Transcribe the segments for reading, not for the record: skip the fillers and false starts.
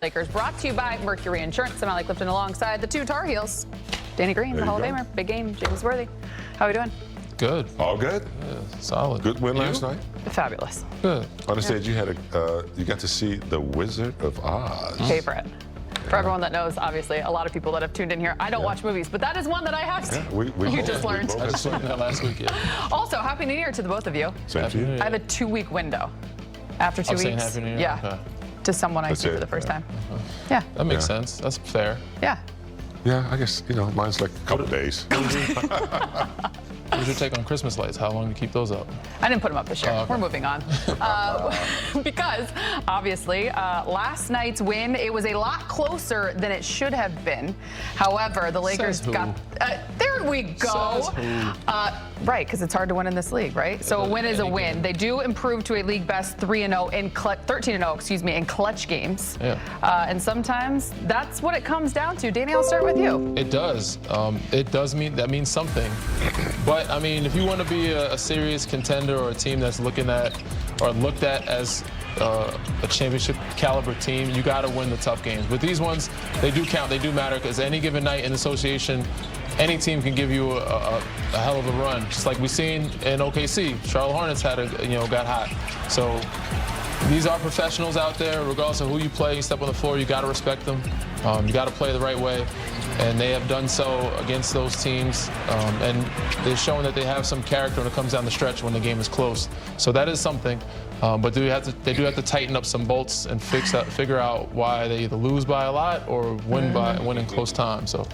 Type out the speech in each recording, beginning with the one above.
Lakers brought to you by Mercury Insurance. I'm Alec Clifton alongside the two Tar Heels. Danny Green, the Hall of Famer. Big game. James Worthy. How are we doing? Good. All good? Yeah, solid. Good win last night? Fabulous. Good. I understand you had you got to see The Wizard of Oz. Favorite. For everyone that knows, obviously, a lot of people that have tuned in here, I don't watch movies, but that is one that I have seen. Yeah, You just learned. I just learned that last week, yeah. Also, Happy New Year to the both of you. Same to you. I have a 2-week window. After 2 weeks. saying Happy New Year? Yeah. Okay. To someone I That's see for it, the first yeah. time. Yeah. That makes sense. That's fair. Yeah. Yeah, I guess, mine's like a couple days. What's your take on Christmas lights? How long do you keep those up? I didn't put them up this year. Oh, okay. We're moving on. Because, obviously, last night's win, it was a lot closer than it should have been. However, the Lakers Says who? got... there we go. Says who? Right, because it's hard to win in this league, right? So a win is a win. They do improve to a league best 13-0 in clutch games. Yeah. And sometimes that's what it comes down to. Danny, I'll start with you. It does. That means something. But, I mean, if you want to be a serious contender or a team that's looked at as a championship caliber team, you got to win the tough games. But these ones, they do count. They do matter because any given night in the association, any team can give you a hell of a run. Just like we've seen in OKC. Charlotte Hornets got hot. So these are professionals out there. Regardless of who you play, you step on the floor, you got to respect them. You got to play the right way. And they have done so against those teams. And they're showing that they have some character when it comes down the stretch when the game is close. So that is something. But they do have to tighten up some bolts and figure out why they either lose by a lot or win in close time. So.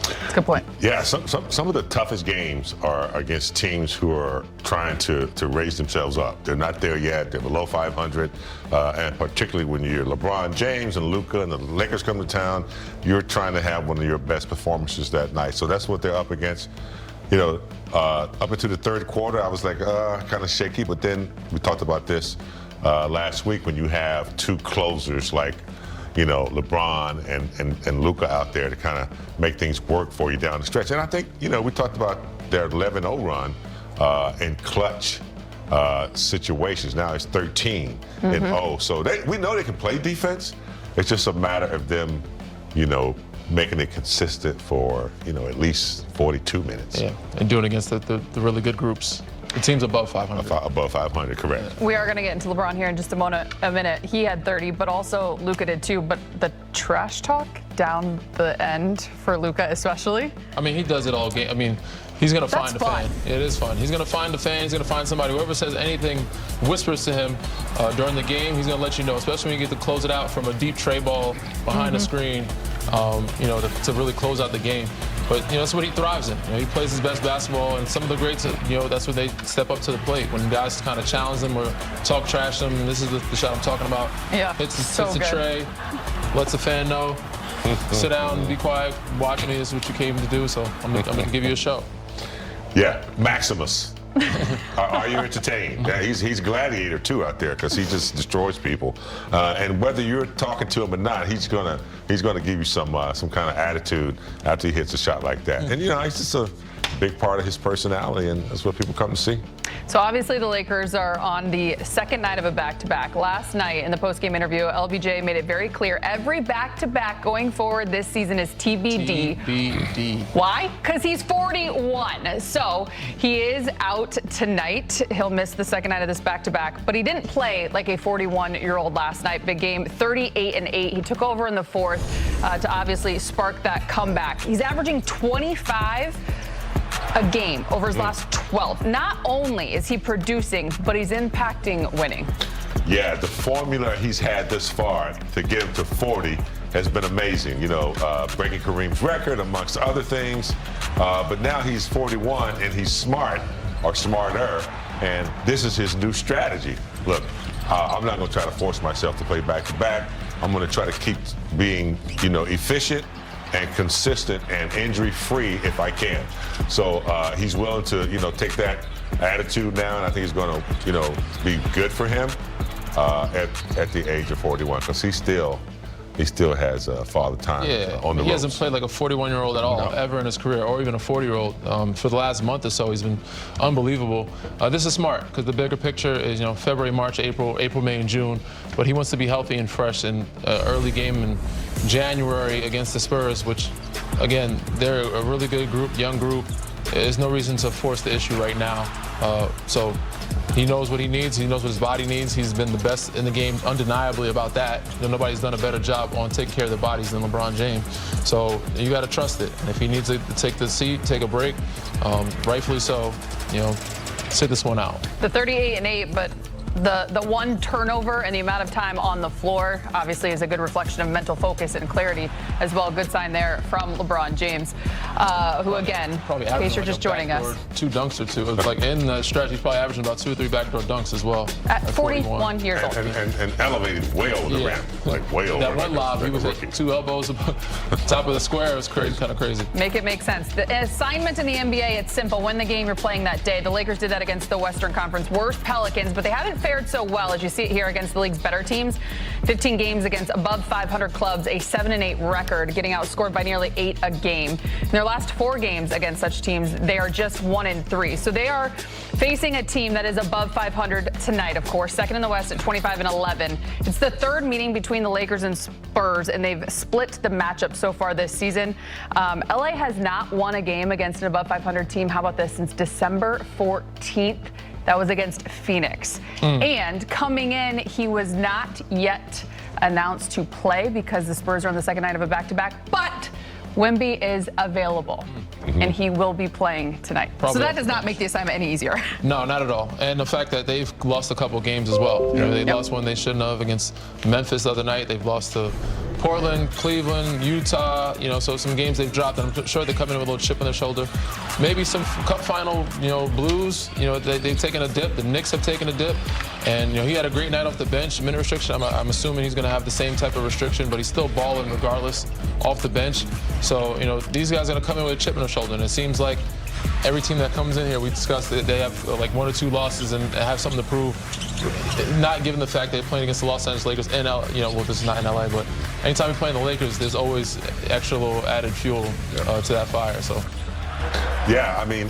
That's a good point. Yeah, some of the toughest games are against teams who are trying to raise themselves up. They're not there yet. They're below 500. And particularly when you're LeBron James and Luka and the Lakers come to town, you're trying to have one of your best performances that night. So that's what they're up against. Up into the third quarter, I was like, kind of shaky. But then we talked about this last week when you have two closers like LeBron and Luka out there to kind of make things work for you down the stretch. And I think, we talked about their 11-0 run in clutch situations. Now it's 13-0. So we know they can play defense. It's just a matter of them, making it consistent for, at least 42 minutes. Yeah, and doing it against the really good groups. The team's above 500. Above 500, correct. We are going to get into LeBron here in just a minute. He had 30, but also Luka did too. But the trash talk down the end for Luka especially. I mean, he does it all game. I mean, he's going to find a fan. It is fun. He's going to find a fan. He's going to find somebody. Whoever says anything, whispers to him during the game, he's going to let you know, especially when you get to close it out from a deep tray ball behind the screen, to really close out the game. But, that's what he thrives in. He plays his best basketball, and some of the greats, that's when they step up to the plate. When guys kind of challenge them or talk trash them, and this is the shot I'm talking about. Yeah, hits the tray, lets the fan know, sit down and be quiet, watch me, this is what you came to do, so I'm going to give you a show. Yeah, Maximus. Are you entertained? Yeah, he's gladiator too out there because he just destroys people. And whether you're talking to him or not, he's gonna give you some kind of attitude after he hits a shot like that. And it's just a big part of his personality, and that's what people come to see. So obviously the Lakers are on the second night of a back-to-back. Last night in the post-game interview, LBJ made it very clear every back-to-back going forward this season is TBD. TBD. Why? Because he's 41. So he is out tonight. He'll miss the second night of this back-to-back, but he didn't play like a 41-year-old last night. Big game, 38-8. He took over in the fourth to obviously spark that comeback. He's averaging 25 a game over his last 12. Not only is he producing, but he's impacting winning. Yeah, the formula he's had this far to get him to 40 has been amazing. Breaking Kareem's record amongst other things. But now he's 41 and he's smart or smarter. And this is his new strategy. Look, I'm not going to try to force myself to play back-to-back. I'm going to try to keep being, efficient and consistent and injury-free if I can. So he's willing to, take that attitude now, and I think it's going to, be good for him at the age of 41 because he's still he still has father time on the he ropes. hasn't played like a 41-year-old at all ever in his career, or even a 40-year-old. For the last month or so, he's been unbelievable. This is smart because the bigger picture is, February, March, April, May, and June. But he wants to be healthy and fresh in early game in January against the Spurs, which, again, they're a really good group, young group. There's no reason to force the issue right now. So he knows what he needs. He knows what his body needs. He's been the best in the game, undeniably, about that. Nobody's done a better job on taking care of their bodies than LeBron James. So you got to trust it. And if he needs to take the seat, take a break, rightfully so, sit this one out. The 38-8, but the one turnover and the amount of time on the floor obviously is a good reflection of mental focus and clarity as well. Good sign there from LeBron James, who, again, probably in case you're just joining us, 2 dunks or 2. It's like in the stretch, he's probably averaging about 2 or 3 backdoor dunks as well. At 41 years old. And elevated way over the rim, like way over. That one lob, he was at 2 elbows top of the square. It was crazy, kind of crazy. Make it make sense. The assignment in the NBA, it's simple. Win the game you're playing that day. The Lakers did that against the Western Conference worst Pelicans, but they haven't fared so well, as you see it here, against the league's better teams. 15 games against above 500 clubs, a 7-8 record, getting outscored by nearly 8 a game. In their last 4 games against such teams, they are just 1-3. So they are facing a team that is above 500 tonight, of course, second in the West at 25-11. It's the 3rd meeting between the Lakers and Spurs, and they've split the matchup so far this season. LA has not won a game against an above 500 team. How about this? Since December 14th. That was against Phoenix. And coming in, he was not yet announced to play because the Spurs are on the second night of a back-to-back. But Wemby is available, and he will be playing tonight. So that does not make the assignment any easier. No, not at all. And the fact that they've lost a couple games as well. They lost one they shouldn't have against Memphis the other night. They've lost to Portland, Cleveland, Utah, so some games they've dropped, and I'm sure they're coming in with a little chip on their shoulder. Maybe some cup final, blues. They've taken a dip. The Knicks have taken a dip. And, he had a great night off the bench. Minute restriction, I'm assuming he's going to have the same type of restriction, but he's still balling regardless off the bench. So, these guys are going to come in with a chip on their shoulder. And it seems like every team that comes in here, we discussed that they have like 1 or 2 losses and have something to prove. Not given the fact they're playing against the Los Angeles Lakers in LA, well, this is not in LA, but anytime you're playing the Lakers, there's always extra little added fuel to that fire. So, yeah, I mean,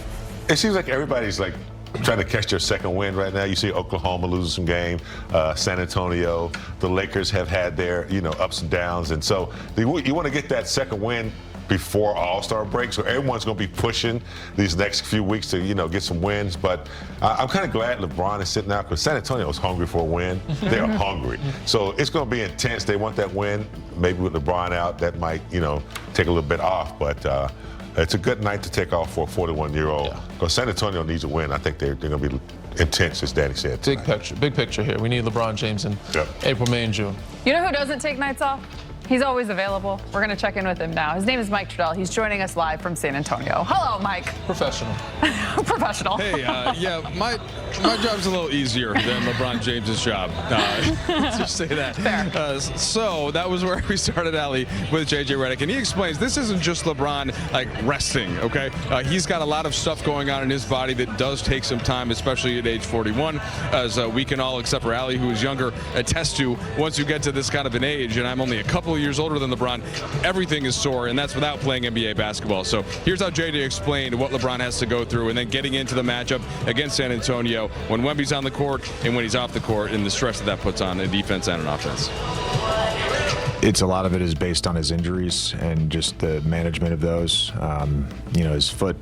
it seems like everybody's like trying to catch their second win right now. You see Oklahoma losing some game, San Antonio, the Lakers have had their ups and downs, and so you want to get that second win before All-Star break. So everyone's going to be pushing these next few weeks to, get some wins. But I'm kind of glad LeBron is sitting out because San Antonio is hungry for a win. They're hungry. So it's going to be intense. They want that win. Maybe with LeBron out, that might, take a little bit off. But it's a good night to take off for a 41-year-old because San Antonio needs a win. I think they're going to be intense, as Danny said. Big picture here. We need LeBron James in April, May, and June. You know who doesn't take nights off? He's always available. We're going to check in with him now. His name is Mike Trudell. He's joining us live from San Antonio. Hello, Mike. Professional. Professional. Hey, my job's a little easier than LeBron James's job. Let's just say that. Fair. So that was where we started, Ali, with JJ Redick, and he explains this isn't just LeBron resting. Okay, he's got a lot of stuff going on in his body that does take some time, especially at age 41, as we can all, except for Ali, who is younger, attest to. Once you get to this kind of an age, and I'm only a couple years older than LeBron, everything is sore, and that's without playing NBA basketball. So here's how JJ explained what LeBron has to go through, and then getting into the matchup against San Antonio when Wemby's on the court and when he's off the court, and the stress that puts on a defense and an offense. It's a lot of it is based on his injuries and just the management of those. His foot